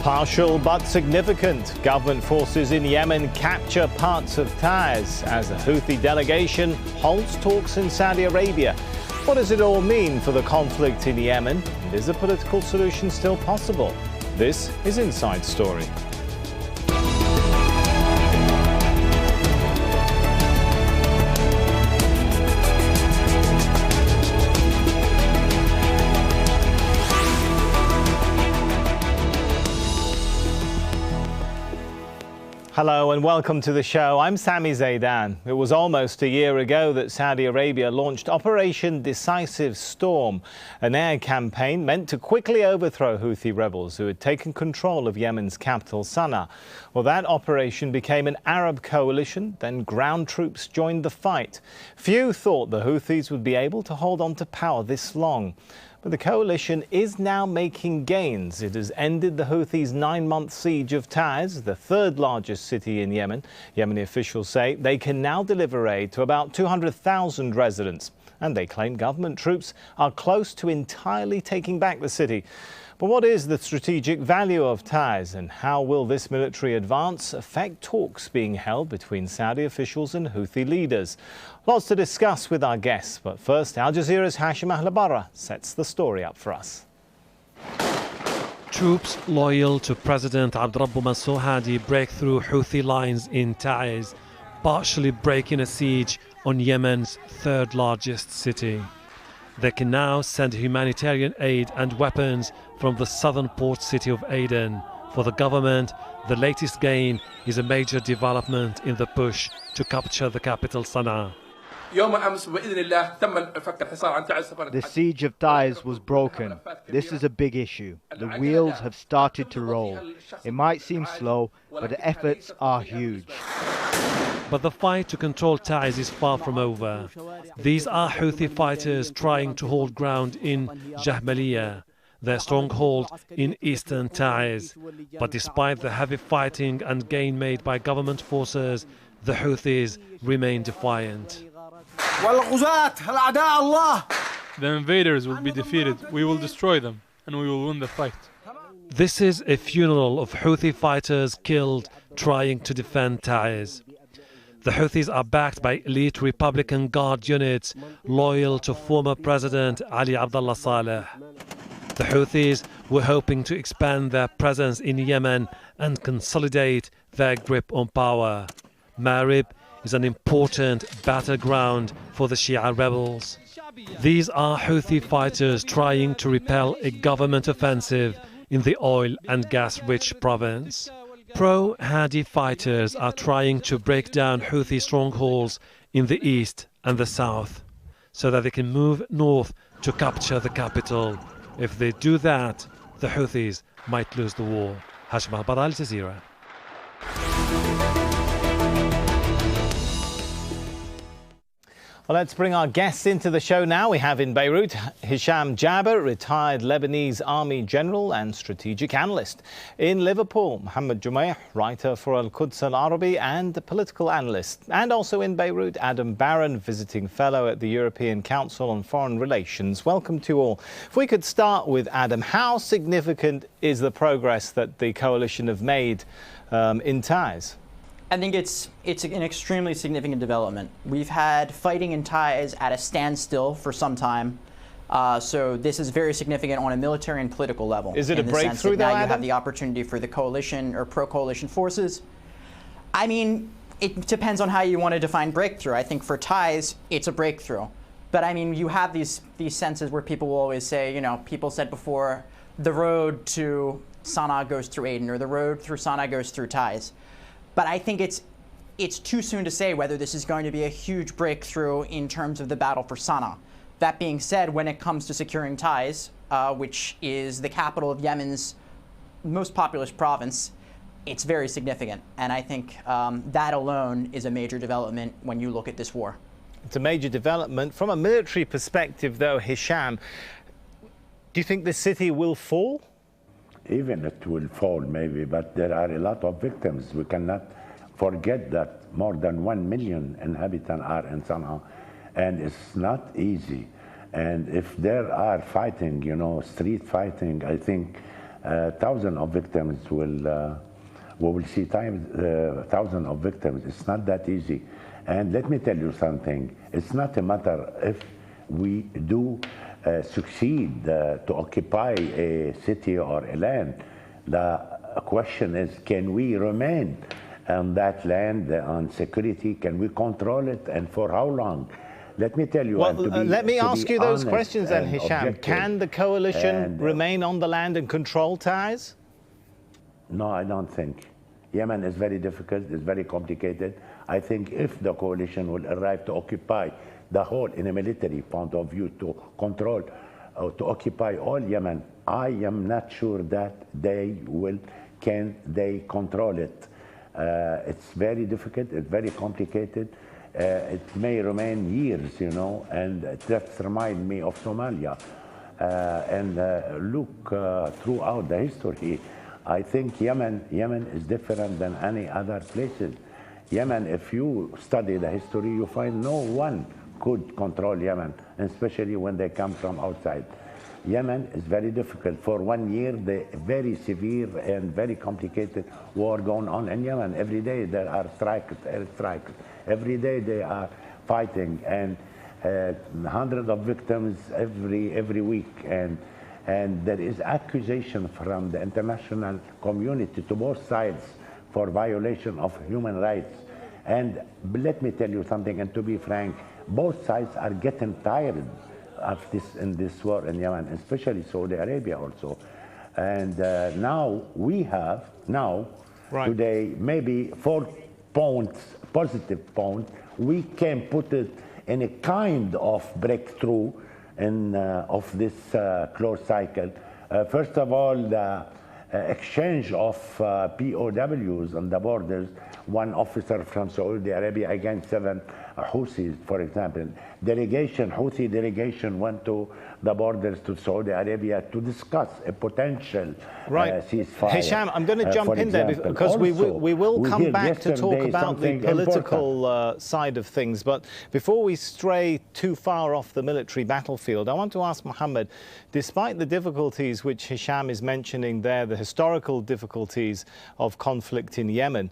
Partial but significant. Government forces in Yemen capture parts of Taiz as a Houthi delegation holds talks in Saudi Arabia. What does it all mean for the conflict in Yemen? And is a political solution still possible? This is Inside Story. Hello and welcome to the show. I'm Sami Zeidan. It was almost a year ago that Saudi Arabia launched Operation Decisive Storm, an air campaign meant to quickly overthrow Houthi rebels who had taken control of Yemen's capital, Sana'a. Well, that operation became an Arab coalition, then ground troops joined the fight. Few thought the Houthis would be able to hold on to power this long. But the coalition is now making gains. It has ended the Houthis' 9-month siege of Taiz, the third largest city in Yemen. Yemeni officials say they can now deliver aid to about 200,000 residents. And they claim government troops are close to entirely taking back the city. But what is the strategic value of Taiz, and how will this military advance affect talks being held between Saudi officials and Houthi leaders? Lots to discuss with our guests, but first, Al Jazeera's Hisham sets the story up for us. Troops loyal to President Abdurrabbu Mansour Hadi break through Houthi lines in Taiz, partially breaking a siege on Yemen's third largest city. They can now send humanitarian aid and weapons from the southern port city of Aden. For the government, the latest gain is a major development in the push to capture the capital, Sana'a. The siege of Taiz was broken. This is a big issue. The wheels have started to roll. It might seem slow, but the efforts are huge. But the fight to control Taiz is far from over. These are Houthi fighters trying to hold ground in Jahmaliyah, their stronghold in eastern Taiz. But despite the heavy fighting and gain made by government forces, the Houthis remain defiant. The invaders will be defeated. We will destroy them, and we will win the fight. This is a funeral of Houthi fighters killed trying to defend Taiz. The Houthis are backed by elite Republican Guard units loyal to former President Ali Abdullah Saleh. The Houthis were hoping to expand their presence in Yemen and consolidate their grip on power. Marib is an important battleground for the Shia rebels. These are Houthi fighters trying to repel a government offensive in the oil and gas-rich province. Pro-Hadi fighters are trying to break down Houthi strongholds in the east and the south so that they can move north to capture the capital. If they do that, the Houthis might lose the war. Hisham, Al Jazeera. Well, let's bring our guests into the show now. We have in Beirut Hisham, retired Lebanese army general and strategic analyst. In Liverpool, Mohammed, Jumeh, writer for Quds Arabi and a political analyst. And also in Beirut, Adam Barron, visiting fellow at the European Council on Foreign Relations. Welcome to all. If we could start with Adam, how significant is the progress that the coalition have made in Taiz? I think it's an extremely significant development. We've had fighting in Taiz at a standstill for some time, so this is very significant on a military and political level. Is it a breakthrough though, now Adam? You have the opportunity for the coalition or pro-coalition forces. I mean, it depends on how you want to define breakthrough. I think for Taiz, it's a breakthrough. But I mean, you have these senses where people will always say, you know, people said before, the road to Sana'a goes through Aden, or the road through Sana'a goes through Taiz. But I think it's too soon to say whether this is going to be a huge breakthrough in terms of the battle for Sana'a. That being said, when it comes to securing Taiz, which is the capital of Yemen's most populous province, it's very significant. And I think that alone is a major development when you look at this war. It's a major development. From a military perspective, though, Hisham, do you think the city will fall? Even it will fall, maybe, but there are a lot of victims. We cannot forget that more than 1 million inhabitants are in Sana'a, and it's not easy. And if there are fighting, street fighting, I think thousands of victims will, we will see thousands of victims. It's not that easy. And let me tell you something. It's not a matter if we do succeed to occupy a city or a land. The question is, can we remain on that land, on security? Can we control it, and for how long? Let me tell you. Well, let me ask you those questions then, Hisham. Can the coalition remain on the land and control Taiz? No, I don't think. Yemen is very difficult, it's very complicated. I think if the coalition will arrive to occupy the whole, in a military point of view, to control, to occupy all Yemen, I am not sure that can they control it. It's very difficult, it's very complicated. It may remain years, you know, and it just reminds me of Somalia. Look throughout the history, I think Yemen is different than any other places. Yemen, if you study the history, you find no one could control Yemen, especially when they come from outside. Yemen is very difficult. For 1 year, the very severe and very complicated war going on in Yemen. Every day there are strikes, air strikes. Every day they are fighting, and hundreds of victims every week. And there is accusation from the international community to both sides for violation of human rights. And let me tell you something, and to be frank, both sides are getting tired of this war in Yemen, especially Saudi Arabia also. And now we have, today, maybe 4 points, positive points, we can put it in a kind of breakthrough of this closed cycle. First of all, the exchange of POWs on the borders, 1 officer from Saudi Arabia against 7 Houthis, for example. Houthi delegation went to the borders to Saudi Arabia to discuss a potential ceasefire. Hisham, I'm going to jump in there because we will come back to talk about the political side of things. But before we stray too far off the military battlefield, I want to ask Mohammed, despite the difficulties which Hisham is mentioning there, the historical difficulties of conflict in Yemen,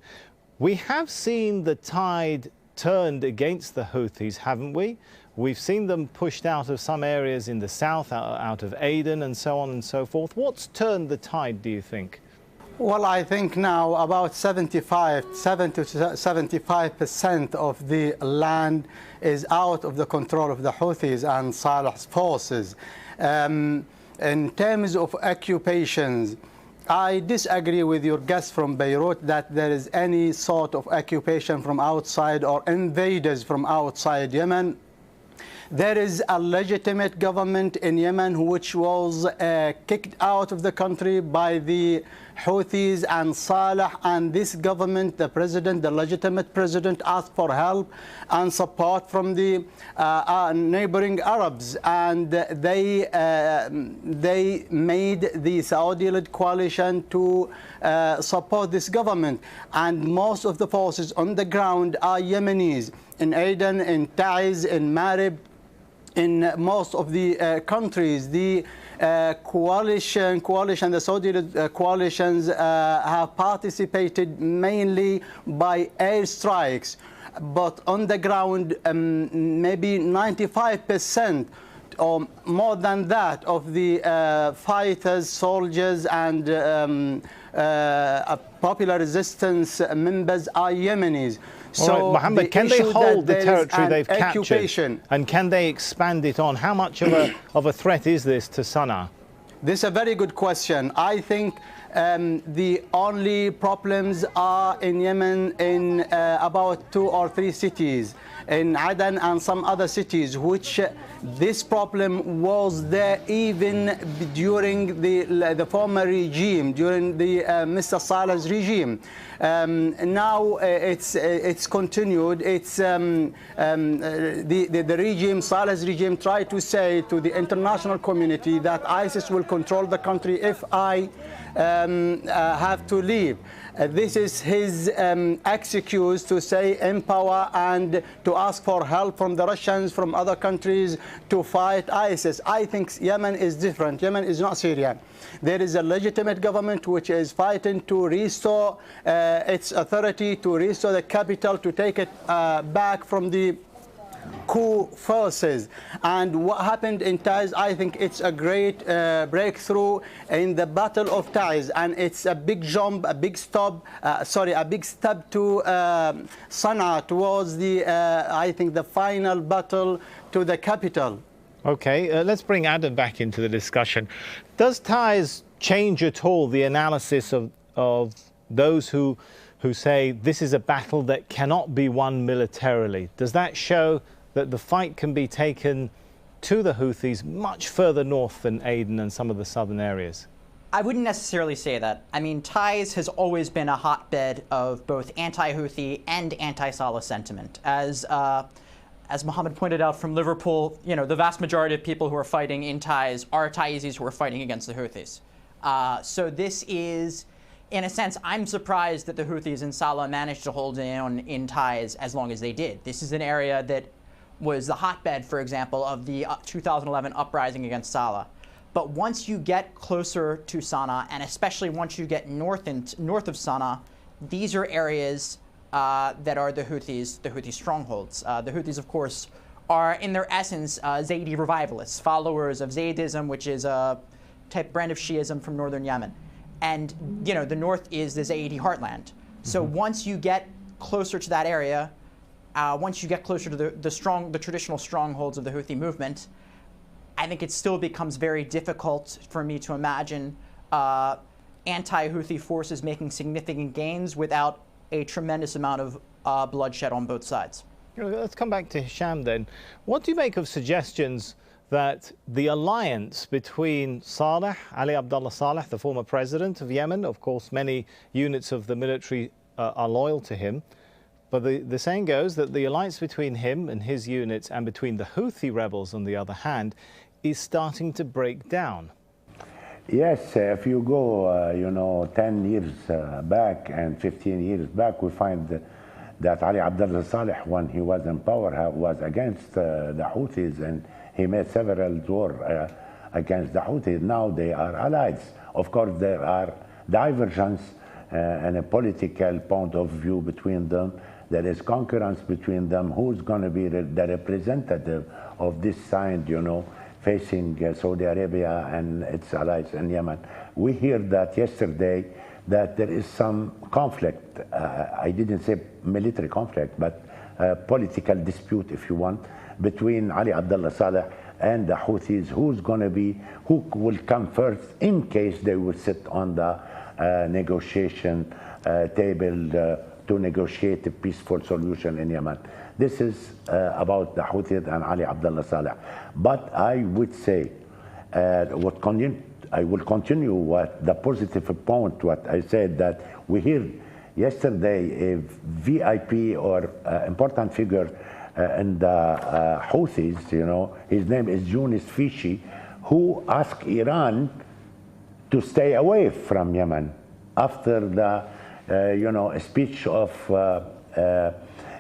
we have seen the tide turned against the Houthis, haven't we? We've seen them pushed out of some areas in the south, out of Aden and so on and so forth. What's turned the tide, do you think? Well, I think now about 7 to 75% of the land is out of the control of the Houthis and Saleh's forces. In terms of occupations, I disagree with your guest from Beirut that there is any sort of occupation from outside or invaders from outside Yemen. There is a legitimate government in Yemen which was kicked out of the country by the Houthis and Saleh, and this government, the president, the legitimate president, asked for help and support from the neighboring Arabs, and they made the Saudi-led coalition to support this government. And most of the forces on the ground are Yemenis, in Aden, in Taiz, in Marib, in most of the countries. The coalition, the Saudi coalitions have participated mainly by airstrikes, but on the ground, maybe 95% or more than that of the fighters, soldiers, and popular resistance members are Yemenis. So, right, Mohammed, can they hold the territory they've captured, and can they expand it on? How much of a threat is this to Sana'a? This is a very good question. I think the only problems are in Yemen in about 2 or 3 cities, in Aden and some other cities, which this problem was there even during the former regime, during the Mr. Saleh's regime. Now it's continued. It's the regime, Saleh's regime, tried to say to the international community that ISIS will control the country if I have to leave. This is his excuse to say empower and to ask for help from the Russians, from other countries to fight ISIS. I think Yemen is different. Yemen is not Syria. There is a legitimate government which is fighting to restore its authority, to restore the capital, to take it back from the coup forces. And what happened in Taiz, I think it's a great breakthrough in the Battle of Taiz, and it's a big jump, a big step to Sana'a, towards the I think the final battle to the capital. Okay, let's bring Adam back into the discussion. Does Taiz change at all the analysis of those who say this is a battle that cannot be won militarily? Does that show that the fight can be taken to the Houthis much further north than Aden and some of the southern areas? I wouldn't necessarily say that. I mean, Taiz has always been a hotbed of both anti-Houthi and anti-Saleh sentiment. As Mohammed pointed out from Liverpool, you know, the vast majority of people who are fighting in Taiz are Taizis who are fighting against the Houthis. So this is, in a sense, I'm surprised that the Houthis in Saleh managed to hold down in Taiz as long as they did. This is an area that was the hotbed, for example, of the 2011 uprising against Saleh. But once you get closer to Sana'a, and especially once you get north of Sana'a, these are areas that are the Houthi strongholds. The Houthis, of course, are in their essence Zaydi revivalists, followers of Zaydism, which is a type brand of Shiism from northern Yemen. And you know, the north is the Zaydi heartland. So once you get closer to that area, once you get closer to the traditional strongholds of the Houthi movement, I think it still becomes very difficult for me to imagine anti-Houthi forces making significant gains without a tremendous amount of bloodshed on both sides. Let's come back to Hisham then. What do you make of suggestions that the alliance between Saleh, Ali Abdullah Saleh, the former president of Yemen, of course many units of the military are loyal to him, but the saying goes that the alliance between him and his units and between the Houthi rebels on the other hand is starting to break down? Yes, if you go, 10 years back and 15 years back, we find that Ali Abdullah Saleh, when he was in power, was against the Houthis, and he made several wars against the Houthis. Now they are allies. Of course, there are divergences and a political point of view between them. There is concurrence between them. Who's going to be the representative of this side, facing Saudi Arabia and its allies in Yemen? We heard that yesterday that there is some conflict. I didn't say military conflict, but political dispute, if you want, between Ali Abdullah Saleh and the Houthis. Who will come first in case they will sit on the negotiation table to negotiate a peaceful solution in Yemen. This is about the Houthis and Ali Abdullah Saleh. But I would say, I will continue what the positive point, what I said, that we heard yesterday a VIP or important figure in the Houthis, his name is Yunus Fishi, who asked Iran to stay away from Yemen after the speech of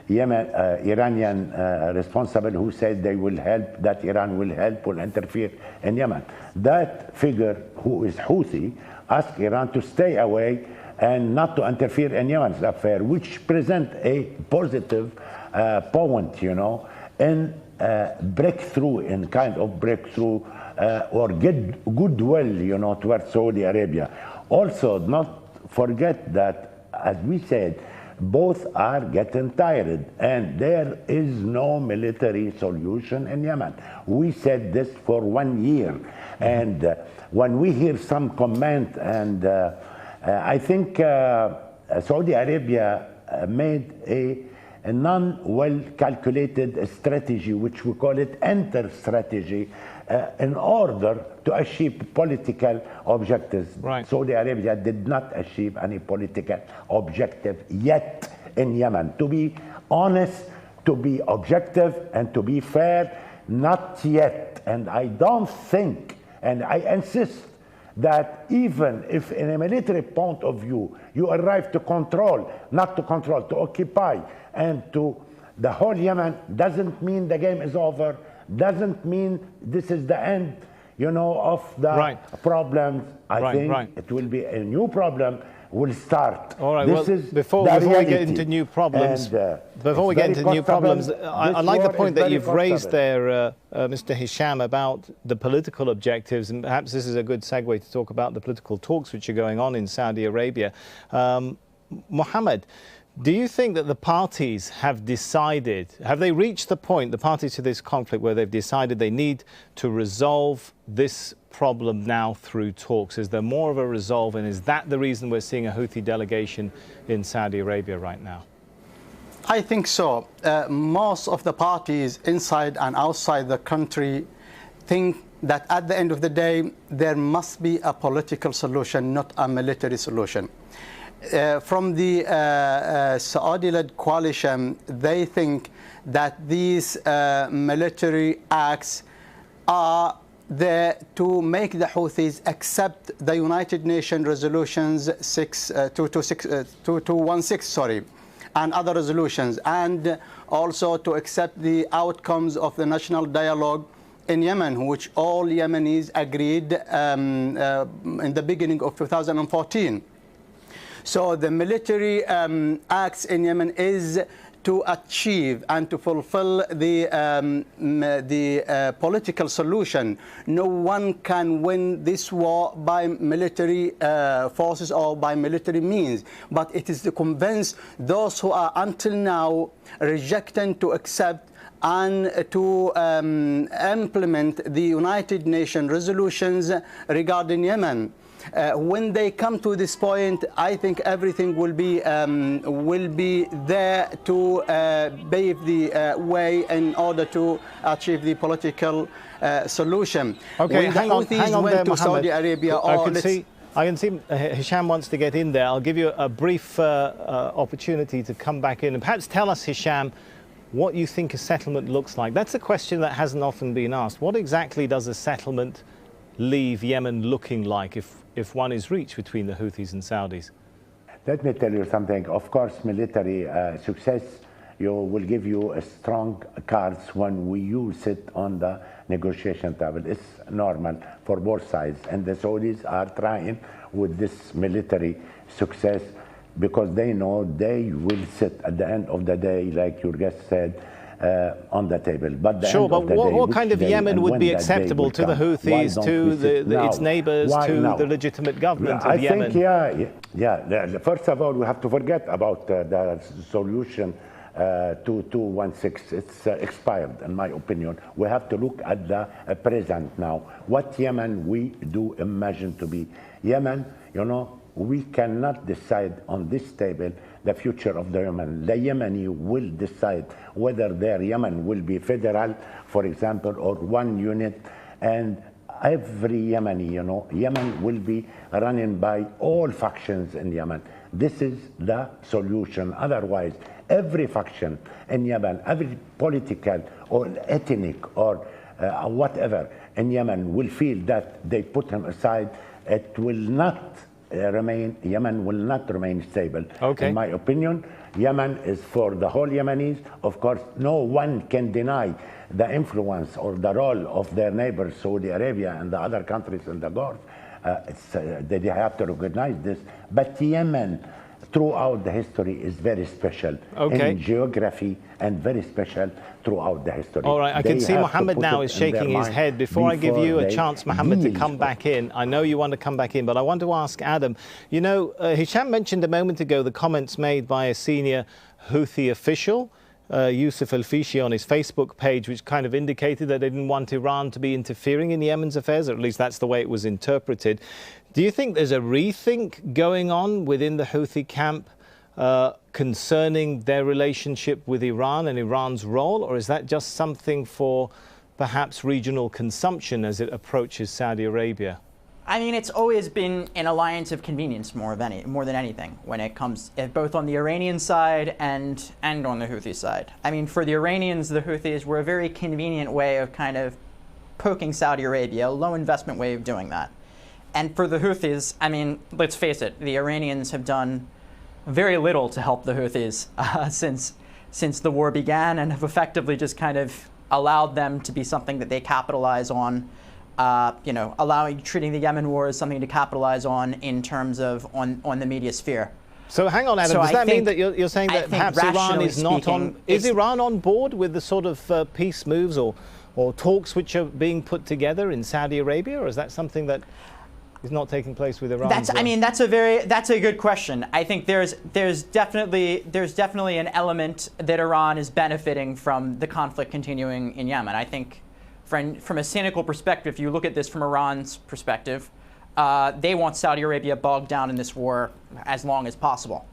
Iranian responsible who said they will help, that Iran will interfere in Yemen. That figure, who is Houthi, asked Iran to stay away and not to interfere in Yemen's affair, which present a positive point, in breakthrough, in kind of breakthrough or goodwill, towards Saudi Arabia. Also, not forget that, as we said, both are getting tired, and there is no military solution in Yemen. We said this for 1 year, and when we hear some comment, and I think Saudi Arabia made a non-well-calculated strategy, which we call it enter-strategy, in order to achieve political objectives. Right. Saudi Arabia did not achieve any political objective yet in Yemen. To be honest, to be objective, and to be fair, not yet. And I don't think, and I insist, that even if in a military point of view, you arrive to control, not to control, to occupy, and to the whole Yemen, doesn't mean the game is over, doesn't mean this is the end, you know, of the problems. I think it will be a new problem will start. All right, this well, is before we get into new problems, I like the point that you've raised there, Mr. Hisham, about the political objectives, and perhaps this is a good segue to talk about the political talks which are going on in Saudi Arabia. Mohammed, do you think that the parties have decided, have they reached the point, the parties to this conflict, where they've decided they need to resolve this problem now through talks? Is there more of a resolve, and is that the reason we're seeing a Houthi delegation in Saudi Arabia right now? I think so. Most of the parties inside and outside the country think that at the end of the day, there must be a political solution, not a military solution. From the Saudi-led coalition, they think that these military acts are there to make the Houthis accept the United Nations resolutions 2216, and other resolutions, and also to accept the outcomes of the national dialogue in Yemen, which all Yemenis agreed in the beginning of 2014. So the military acts in Yemen is to achieve and to fulfill the political solution. No one can win this war by military forces or by military means, but it is to convince those who are until now rejecting to accept and to implement the United Nations resolutions regarding Yemen. When they come to this point, I think everything will be there to pave the way in order to achieve the political solution. Okay, hang on there, to Saudi Arabia, I can see Hisham wants to get in there. I'll give you a brief opportunity to come back in and perhaps tell us, Hisham, what you think a settlement looks like. That's a question that hasn't often been asked. What exactly does a settlement leave Yemen looking like if one is reached between the Houthis and Saudis? Let me tell you something. Of course, military success will give you a strong cards when you sit on the negotiation table. It's normal for both sides, and the Saudis are trying with this military success because they know they will sit at the end of the day, like your guest said, on the table. But what kind of Yemen would be acceptable to the Houthis, to its neighbors, to the legitimate government of Yemen? I think, first of all, we have to forget about the solution 2216. It's expired, in my opinion. We have to look at the present now. What Yemen we do imagine to be. Yemen, you know, we cannot decide on this table the future of the Yemen. The Yemeni will decide whether their Yemen will be federal, for example, or one unit, and every Yemeni, you know, Yemen will be running by all factions in Yemen. This is the solution. Otherwise, every faction in Yemen, every political or ethnic or whatever in Yemen will feel that they put him aside. It will not Yemen will not remain stable. Okay. In my opinion, Yemen is for the whole Yemenis. Of course, no one can deny the influence or the role of their neighbors, Saudi Arabia and the other countries in the Gulf. They have to recognize this. But Yemen, throughout the history, is very special in geography and very special throughout the history. All right, I can see Mohammed now is shaking his head. Before I give you a chance, Mohammed, to come back in, I know you want to come back in, but I want to ask Adam, you know, Hisham mentioned a moment ago the comments made by a senior Houthi official, Yusuf al-Fishi, on his Facebook page, which kind of indicated that they didn't want Iran to be interfering in Yemen's affairs, or at least that's the way it was interpreted. Do you think there's a rethink going on within the Houthi camp concerning their relationship with Iran and Iran's role, or is that just something for perhaps regional consumption as it approaches Saudi Arabia? I mean, it's always been an alliance of convenience more than anything when it comes both on the Iranian side and on the Houthi side. I mean, for the Iranians, the Houthis were a very convenient way of kind of poking Saudi Arabia, a low investment way of doing that. And for the Houthis, I mean, let's face it, the Iranians have done very little to help the Houthis since the war began, and have effectively just kind of allowed them to be something that they capitalize on. You know, treating the Yemen war as something to capitalize on in terms of on the media sphere. So hang on, Adam. Does that mean that you're saying that perhaps Iran is not on? Is Iran on board with the sort of peace moves or talks which are being put together in Saudi Arabia, or is that something that is not taking place with Iran? I mean, that's a good question. I think there's definitely an element that Iran is benefiting from the conflict continuing in Yemen. I think from a cynical perspective, if you look at this from Iran's perspective, they want Saudi Arabia bogged down in this war as long as possible.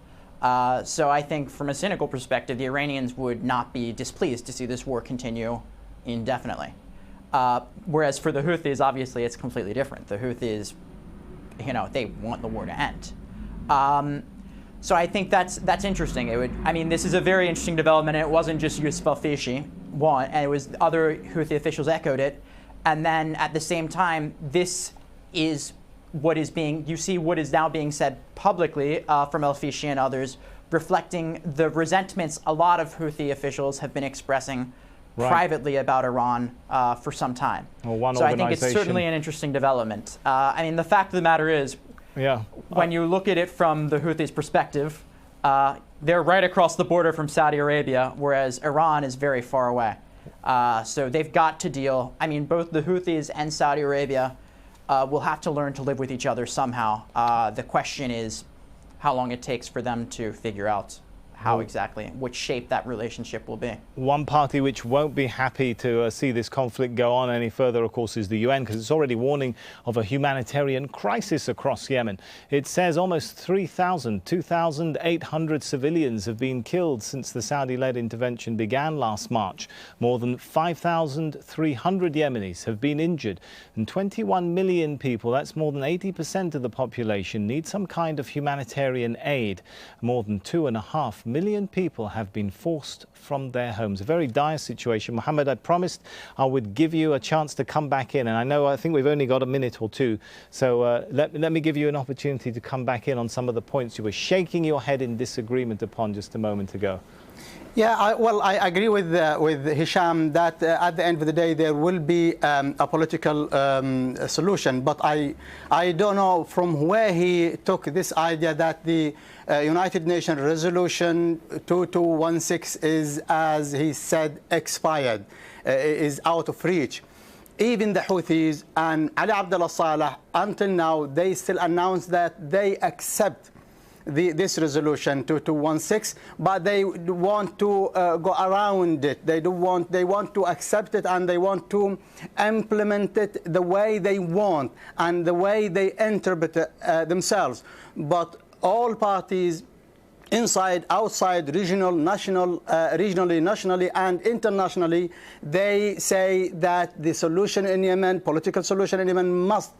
So I think from a cynical perspective, the Iranians would not be displeased to see this war continue indefinitely. Whereas for the Houthis, obviously, it's completely different. The Houthis, you know, they want the war to end. So I think that's interesting. I mean, this is a very interesting development, and it wasn't just Yusuf al-Fishi, one, and it was other Houthi officials echoed it. And then at the same time, this is what is you see what is now being said publicly from al-Fishi and others, reflecting the resentments a lot of Houthi officials have been expressing privately about Iran for some time. Well, so I think it's certainly an interesting development. I mean, the fact of the matter is, when you look at it from the Houthis' perspective, they're right across the border from Saudi Arabia, whereas Iran is very far away. So they've got to deal. I mean, both the Houthis and Saudi Arabia will have to learn to live with each other somehow. The question is how long it takes for them to figure out how exactly, which shape that relationship will be. One party which won't be happy to see this conflict go on any further, of course, is the UN, because it's already warning of a humanitarian crisis across Yemen. It says almost 2,800 civilians have been killed since the Saudi-led intervention began last March. More than 5,300 Yemenis have been injured, and 21 million people, that's more than 80% of the population, need some kind of humanitarian aid. More than 2.5 million people have been forced from their homes. A very dire situation. Mohammed, I promised I would give you a chance to come back in, and I think we've only got a minute or two, so let me give you an opportunity to come back in on some of the points you were shaking your head in disagreement upon just a moment ago. Yeah, I agree with Hisham that at the end of the day there will be a political solution, but I don't know from where he took this idea that the United Nations resolution 2216 is, as he said, expired, is out of reach. Even the Houthis and Ali Abdullah Saleh, until now, they still announce that they accept this resolution 2216, but they want to go around it. They want to accept it, and they want to implement it the way they want and the way they interpret it themselves. But all parties, inside, outside, regional, national, regionally, nationally, and internationally, they say that the solution in Yemen, political solution in Yemen, must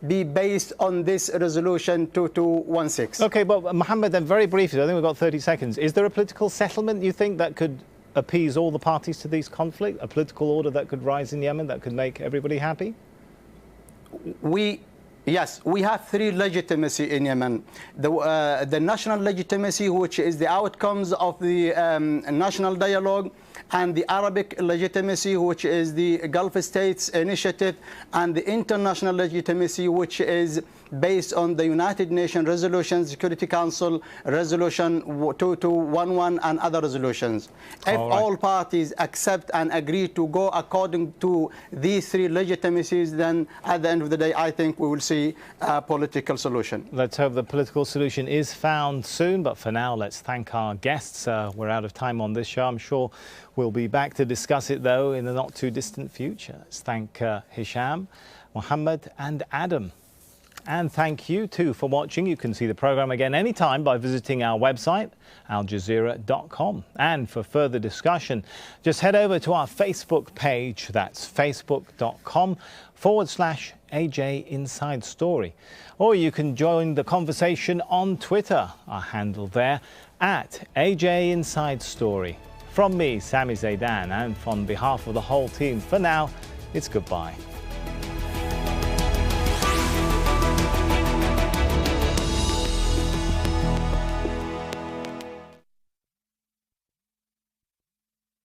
be based on this resolution 2216. Okay, but Mohammed, then very briefly, I think we've got 30 seconds. Is there a political settlement, you think, that could appease all the parties to this conflict? A political order that could rise in Yemen that could make everybody happy? Yes, we have three legitimacy in Yemen. The national legitimacy, which is the outcomes of the national dialogue, and the Arabic legitimacy, which is the Gulf States Initiative, and the international legitimacy, which is based on the United Nations Resolution, Security Council Resolution 2211 and other resolutions. If all parties accept and agree to go according to these three legitimacies, then at the end of the day, I think we will see a political solution. Let's hope the political solution is found soon, but for now, let's thank our guests. We're out of time on this show. I'm sure we'll be back to discuss it, though, in the not too distant future. Let's thank Hisham, Mohammed and Adam. And thank you too for watching. You can see the program again anytime by visiting our website, aljazeera.com. And for further discussion, just head over to our Facebook page. That's facebook.com/AJ Inside Story. Or you can join the conversation on Twitter. Our handle there @AJ Inside Story. From me, Sami Zeidan, and on behalf of the whole team, for now, it's goodbye.